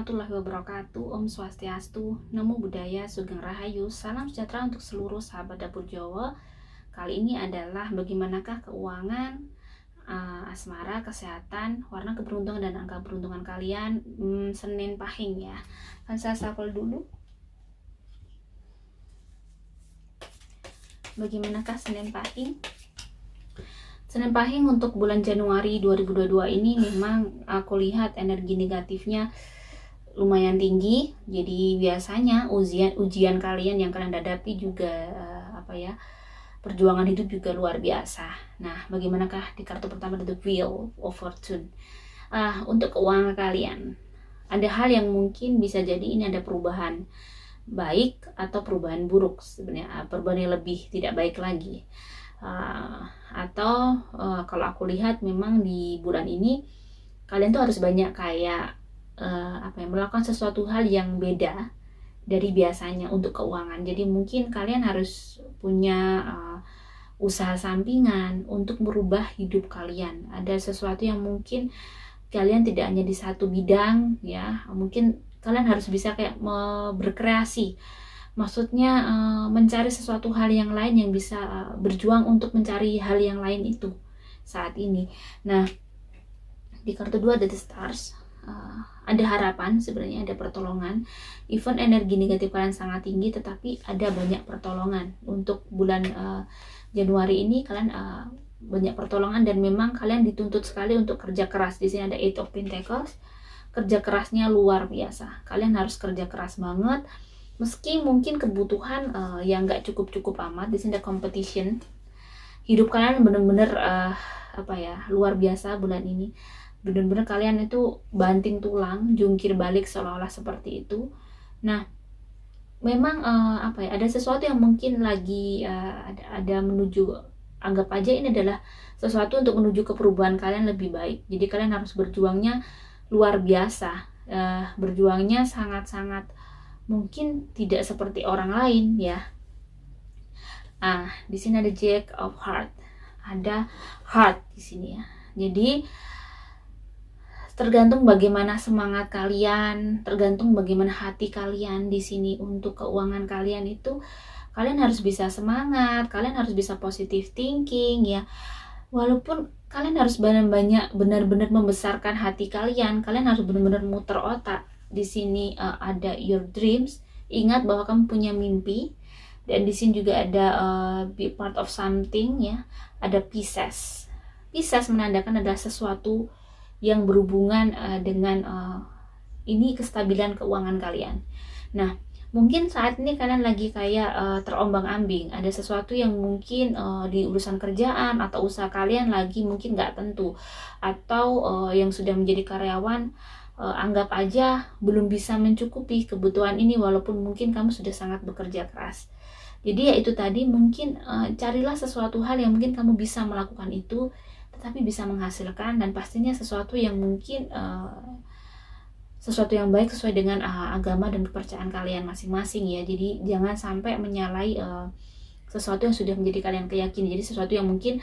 warahmatullahi wabarakatuh. Om Swastiastu, Namo Buddhaya, Sugeng Rahayu. Salam sejahtera untuk seluruh sahabat dapur Jawa. Kali ini adalah bagaimanakah keuangan, asmara, kesehatan, warna keberuntungan dan angka keberuntungan kalian Senin Pahing ya. Kan saya shuffle dulu. Bagaimanakah Senin Pahing? Senin Pahing untuk bulan Januari 2022 ini memang aku lihat energi negatifnya lumayan tinggi. Jadi biasanya ujian kalian yang kalian hadapi juga perjuangan hidup juga luar biasa. Nah, bagaimanakah di kartu pertama The Wheel of Fortune? Untuk keuangan kalian, ada hal yang mungkin bisa jadi ini ada perubahan baik atau perubahan buruk sebenarnya, perubahan yang lebih tidak baik lagi. Kalau aku lihat memang di bulan ini kalian tuh harus banyak kayak melakukan sesuatu hal yang beda dari biasanya untuk keuangan. Jadi mungkin kalian harus punya usaha sampingan untuk merubah hidup kalian. Ada sesuatu yang mungkin kalian tidak hanya di satu bidang ya, mungkin kalian harus bisa kayak berkreasi. Maksudnya mencari sesuatu hal yang lain yang bisa berjuang untuk mencari hal yang lain itu saat ini. Nah, di kartu 2 ada The Stars. Ada harapan sebenarnya, ada pertolongan. Even energi negatif kalian sangat tinggi, tetapi ada banyak pertolongan. Untuk bulan Januari ini kalian banyak pertolongan dan memang kalian dituntut sekali untuk kerja keras. Di sini ada Eight of Pentacles. Kerja kerasnya luar biasa. Kalian harus kerja keras banget. Meski mungkin kebutuhan yang nggak cukup amat, di sini ada competition. Hidup kalian bener-bener luar biasa bulan ini. Bener-bener kalian itu banting tulang, jungkir balik seolah-olah seperti itu. Nah, memang ada sesuatu yang mungkin lagi ada menuju, anggap aja ini adalah sesuatu untuk menuju ke perubahan kalian lebih baik. Jadi kalian harus berjuangnya luar biasa, berjuangnya sangat-sangat mungkin tidak seperti orang lain ya. Di sini ada Jack of Heart, ada heart di sini ya. Jadi tergantung bagaimana semangat kalian, tergantung bagaimana hati kalian di sini. Untuk keuangan kalian itu kalian harus bisa semangat, kalian harus bisa positive thinking ya. Walaupun kalian harus benar-benar membesarkan hati kalian harus benar-benar muter otak. Di sini ada your dreams, ingat bahwa kamu punya mimpi. Dan di sini juga ada be part of something ya. Ada Pisces. Pisces menandakan adalah sesuatu yang berhubungan dengan ini kestabilan keuangan kalian. Nah, mungkin saat ini kalian lagi kayak terombang-ambing. Ada sesuatu yang mungkin di urusan kerjaan atau usaha kalian lagi mungkin nggak tentu. Atau yang sudah menjadi karyawan anggap aja belum bisa mencukupi kebutuhan ini walaupun mungkin kamu sudah sangat bekerja keras. Jadi ya itu tadi, mungkin carilah sesuatu hal yang mungkin kamu bisa melakukan itu tetapi bisa menghasilkan, dan pastinya sesuatu yang mungkin sesuatu yang baik sesuai dengan agama dan kepercayaan kalian masing-masing ya. Jadi jangan sampai menyalahi sesuatu yang sudah menjadi kalian keyakinan. Jadi sesuatu yang mungkin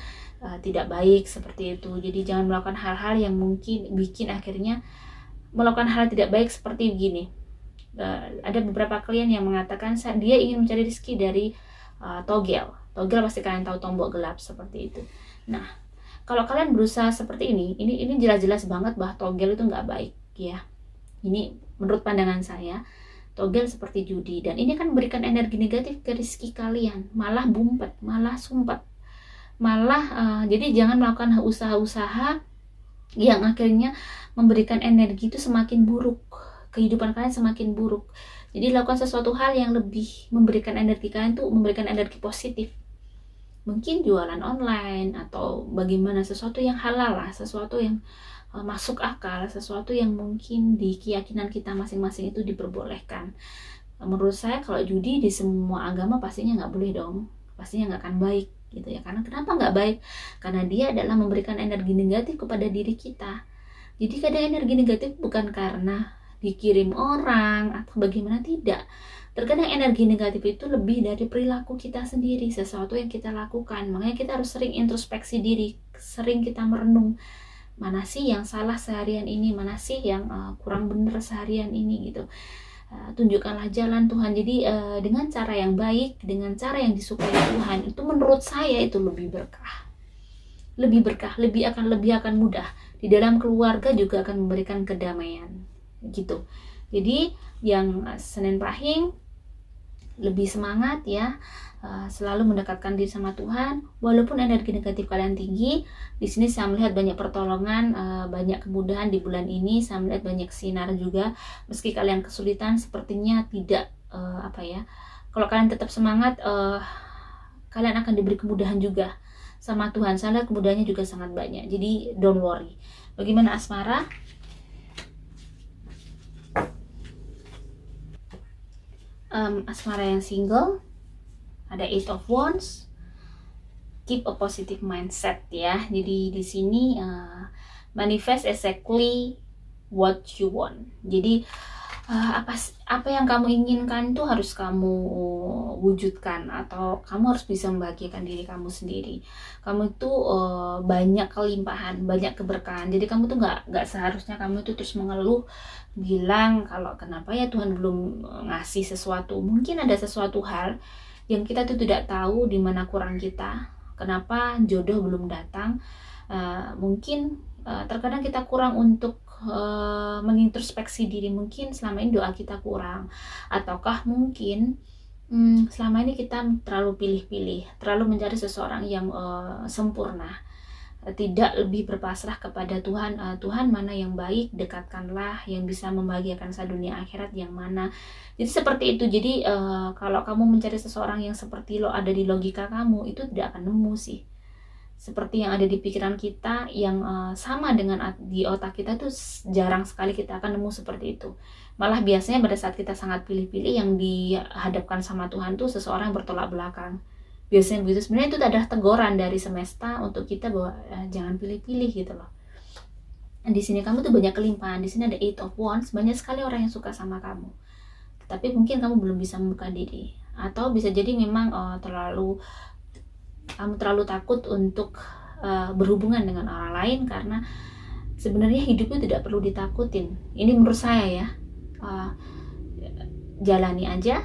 tidak baik seperti itu. Jadi jangan melakukan hal-hal yang mungkin bikin akhirnya melakukan hal tidak baik seperti begini. Ada beberapa klien yang mengatakan dia ingin mencari rezeki dari togel. Togel pasti kalian tahu, tombok gelap seperti itu. Nah, kalau kalian berusaha seperti ini jelas-jelas banget bahwa togel itu nggak baik ya. Ini menurut pandangan saya, togel seperti judi, dan ini kan memberikan energi negatif ke rezeki kalian, malah bumpet, malah sumpet, malah jadi jangan melakukan usaha-usaha yang akhirnya memberikan energi itu semakin buruk, kehidupan kalian semakin buruk. Jadi lakukan sesuatu hal yang lebih memberikan energi kalian tuh, memberikan energi positif. Mungkin jualan online atau bagaimana, sesuatu yang halal lah, sesuatu yang masuk akal, sesuatu yang mungkin di keyakinan kita masing-masing itu diperbolehkan. Menurut saya kalau judi di semua agama pastinya nggak boleh dong, pastinya nggak akan baik gitu ya. Karena kenapa nggak baik? Karena dia adalah memberikan energi negatif kepada diri kita. Jadi kadang energi negatif bukan karena dikirim orang atau bagaimana, tidak. Terkadang energi negatif itu lebih dari perilaku kita sendiri, sesuatu yang kita lakukan. Makanya kita harus sering introspeksi diri, sering kita merenung mana sih yang salah seharian ini, mana sih yang kurang benar seharian ini gitu. Tunjukkanlah jalan Tuhan. Jadi dengan cara yang baik, dengan cara yang disukai Tuhan, itu menurut saya itu lebih berkah, lebih akan mudah. Di dalam keluarga juga akan memberikan kedamaian gitu. Jadi yang Senin Pahing lebih semangat ya, selalu mendekatkan diri sama Tuhan. Walaupun energi negatif kalian tinggi, di sini saya melihat banyak pertolongan, banyak kemudahan di bulan ini. Saya melihat banyak sinar juga. Meski kalian kesulitan, sepertinya tidak kalau kalian tetap semangat, kalian akan diberi kemudahan juga sama Tuhan. Saya lihat kemudahannya juga sangat banyak. Jadi don't worry. Bagaimana asmara? Asmara yang single, ada 8 of Wands. Keep a positive mindset ya. Jadi di sini manifest exactly what you want. Jadi apa yang kamu inginkan itu harus kamu wujudkan, atau kamu harus bisa membahagiakan diri kamu sendiri. Kamu itu banyak kelimpahan, banyak keberkahan. Jadi kamu tuh nggak seharusnya kamu itu terus mengeluh, bilang kalau kenapa ya Tuhan belum ngasih sesuatu. Mungkin ada sesuatu hal yang kita tuh tidak tahu di mana kurang kita, kenapa jodoh belum datang. Mungkin terkadang kita kurang untuk mengintrospeksi diri. Mungkin selama ini doa kita kurang, ataukah mungkin selama ini kita terlalu pilih-pilih, terlalu mencari seseorang yang sempurna, tidak lebih berpasrah kepada Tuhan. Tuhan mana yang baik, dekatkanlah, yang bisa membahagiakan saya dunia akhirat yang mana. Jadi seperti itu. Jadi kalau kamu mencari seseorang yang seperti ada di logika kamu, itu tidak akan nemu sih. Seperti yang ada di pikiran kita, yang sama dengan di otak kita tuh jarang sekali kita akan nemu seperti itu. Malah biasanya pada saat kita sangat pilih-pilih, yang dihadapkan sama Tuhan tuh seseorang yang bertolak belakang. Biasanya begitu. Sebenarnya itu adalah teguran dari semesta untuk kita bahwa jangan pilih-pilih gitu loh. Di sini kamu tuh banyak kelimpahan. Di sini ada 8 of Wands, banyak sekali orang yang suka sama kamu. Tapi mungkin kamu belum bisa membuka diri, atau bisa jadi memang kamu terlalu takut untuk berhubungan dengan orang lain, karena sebenarnya hidup itu tidak perlu ditakutin. Ini menurut saya ya. Jalani aja,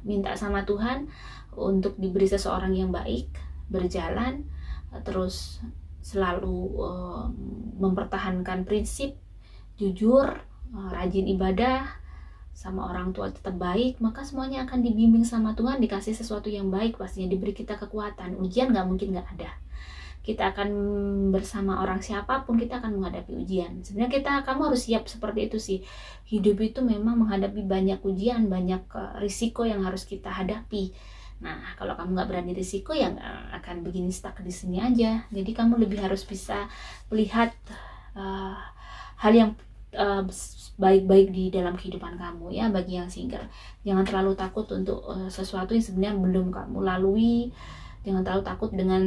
minta sama Tuhan untuk diberi seseorang yang baik, berjalan, terus selalu mempertahankan prinsip, jujur, rajin ibadah, sama orang tua tetap baik, maka semuanya akan dibimbing sama Tuhan, dikasih sesuatu yang baik, pastinya diberi kita kekuatan. Ujian nggak mungkin nggak ada. Kita akan bersama orang siapapun, kita akan menghadapi ujian. Sebenarnya kamu harus siap seperti itu sih. Hidup itu memang menghadapi banyak ujian, banyak risiko yang harus kita hadapi. Nah, kalau kamu nggak berani risiko, ya akan begini, stuck di sini aja. Jadi kamu lebih harus bisa melihat hal yang baik-baik di dalam kehidupan kamu ya. Bagi yang single, jangan terlalu takut untuk sesuatu yang sebenarnya belum kamu lalui. Jangan terlalu takut dengan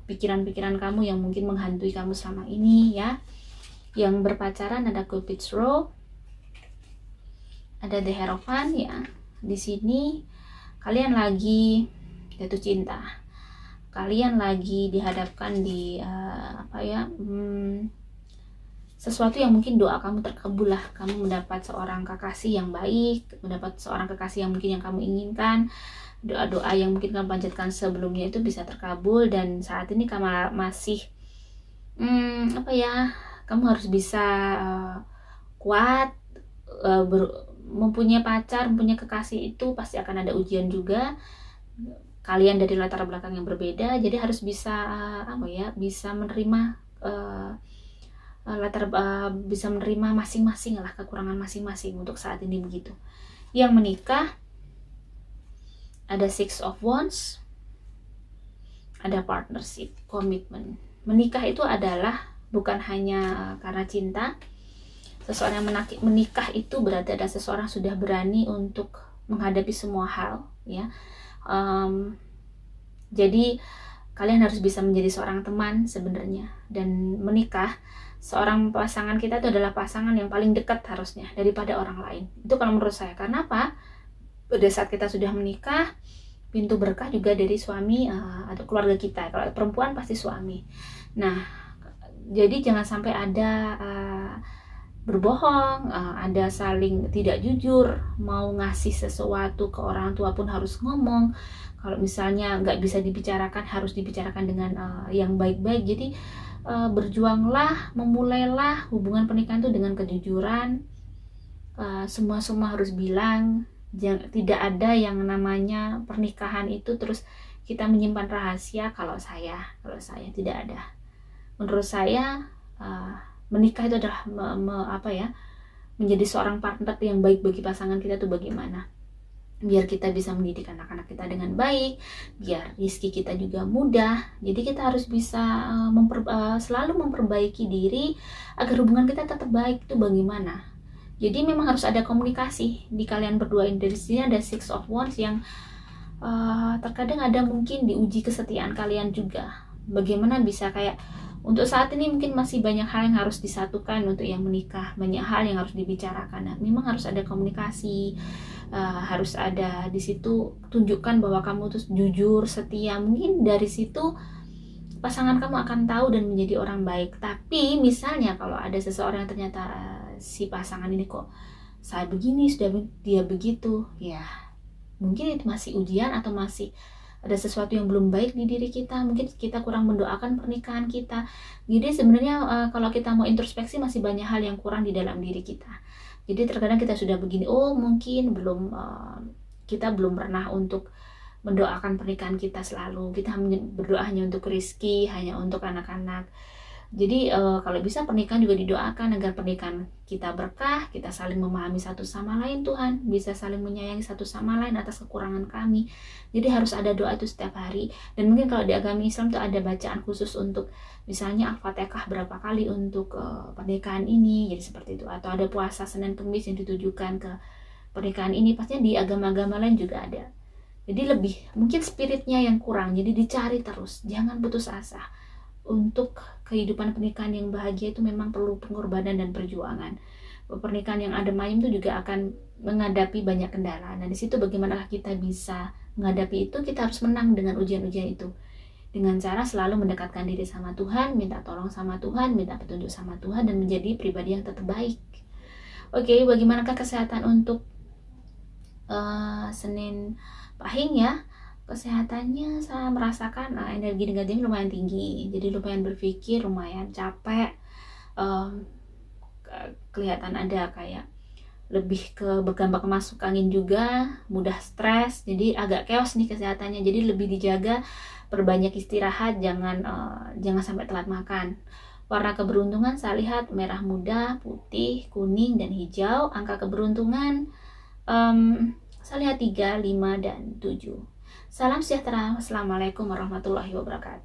pikiran-pikiran kamu yang mungkin menghantui kamu selama ini ya. Yang berpacaran ada Cupid's Row, ada The Hierophant ya. Di sini kalian lagi jatuh cinta, kalian lagi dihadapkan di sesuatu yang mungkin doa kamu terkabul lah. Kamu mendapat seorang kekasih yang baik, mendapat seorang kekasih yang mungkin yang kamu inginkan. Doa-doa yang mungkin kamu panjatkan sebelumnya itu bisa terkabul, dan saat ini kamu masih kamu harus bisa kuat. Mempunyai pacar, mempunyai kekasih itu pasti akan ada ujian juga. Kalian dari latar belakang yang berbeda, jadi harus bisa bisa menerima bisa menerima masing-masing lah, kekurangan masing-masing untuk saat ini begitu. Yang menikah ada 6 of Wands, ada partnership, komitmen. Menikah itu adalah bukan hanya karena cinta. Seseorang yang menikah itu berarti ada seseorang sudah berani untuk menghadapi semua hal ya. Jadi kalian harus bisa menjadi seorang teman sebenarnya. Dan menikah, seorang pasangan kita itu adalah pasangan yang paling dekat harusnya daripada orang lain. Itu kalau menurut saya. Karena apa? Pada saat kita sudah menikah, pintu berkah juga dari suami atau keluarga kita. Kalau perempuan pasti suami. Nah, Jadi jangan sampai ada berbohong, ada saling tidak jujur, mau ngasih sesuatu ke orang tua pun harus ngomong. Kalau misalnya nggak bisa dibicarakan, harus dibicarakan dengan yang baik-baik. Jadi berjuanglah, memulailah hubungan pernikahan itu dengan kejujuran. Semua harus bilang, tidak ada yang namanya pernikahan itu terus kita menyimpan rahasia. Kalau saya tidak ada. Menurut saya menikah itu adalah menjadi seorang partner yang baik bagi pasangan kita tuh bagaimana, biar kita bisa mendidik anak-anak kita dengan baik, biar rezeki kita juga mudah. Jadi kita harus bisa selalu memperbaiki diri agar hubungan kita tetap baik. Itu bagaimana? Jadi memang harus ada komunikasi di kalian berdua ini. Dari sini ada Six of Wands yang terkadang ada mungkin diuji kesetiaan kalian juga. Bagaimana bisa kayak untuk saat ini mungkin masih banyak hal yang harus disatukan untuk yang menikah, banyak hal yang harus dibicarakan. Nah, memang harus ada komunikasi, harus ada di situ tunjukkan bahwa kamu tuh jujur, setia. Mungkin dari situ pasangan kamu akan tahu dan menjadi orang baik. Tapi misalnya kalau ada seseorang yang ternyata si pasangan ini kok saya begini, sudah dia begitu, ya mungkin itu masih ujian atau masih ada sesuatu yang belum baik di diri kita. Mungkin kita kurang mendoakan pernikahan kita. Jadi sebenarnya kalau kita mau introspeksi masih banyak hal yang kurang di dalam diri kita. Jadi terkadang kita sudah begini, mungkin kita belum pernah untuk mendoakan pernikahan kita selalu. Kita berdoa hanya untuk rezeki, hanya untuk anak-anak. Jadi kalau bisa pernikahan juga didoakan agar pernikahan kita berkah, kita saling memahami satu sama lain. Tuhan bisa saling menyayangi satu sama lain atas kekurangan kami. Jadi harus ada doa itu setiap hari. Dan mungkin kalau di agama Islam tuh ada bacaan khusus untuk misalnya Al-Fatihah berapa kali untuk pernikahan ini, jadi seperti itu. Atau ada puasa Senin Kamis yang ditujukan ke pernikahan ini. Pastinya di agama-agama lain juga ada. Jadi lebih mungkin spiritnya yang kurang. Jadi dicari terus, jangan putus asa. Untuk kehidupan pernikahan yang bahagia itu memang perlu pengorbanan dan perjuangan. Pernikahan yang adem ayem itu juga akan menghadapi banyak kendala. Nah, di situ bagaimana kita bisa menghadapi itu? Kita harus menang dengan ujian-ujian itu. Dengan cara selalu mendekatkan diri sama Tuhan, minta tolong sama Tuhan, minta petunjuk sama Tuhan, dan menjadi pribadi yang tetap baik. Oke, bagaimanakah kesehatan untuk Senin Pahing ya? Kesehatannya saya merasakan energi negatifnya lumayan tinggi, jadi lumayan berpikir, lumayan capek, kelihatan ada kayak lebih ke bergambar masuk angin juga, mudah stres, jadi agak chaos nih kesehatannya. Jadi lebih dijaga, perbanyak istirahat, jangan sampai telat makan. Warna keberuntungan saya lihat merah muda, putih, kuning, dan hijau. Angka keberuntungan saya lihat 3, 5, dan 7. Salam sejahtera. Wassalamualaikum warahmatullahi wabarakatuh.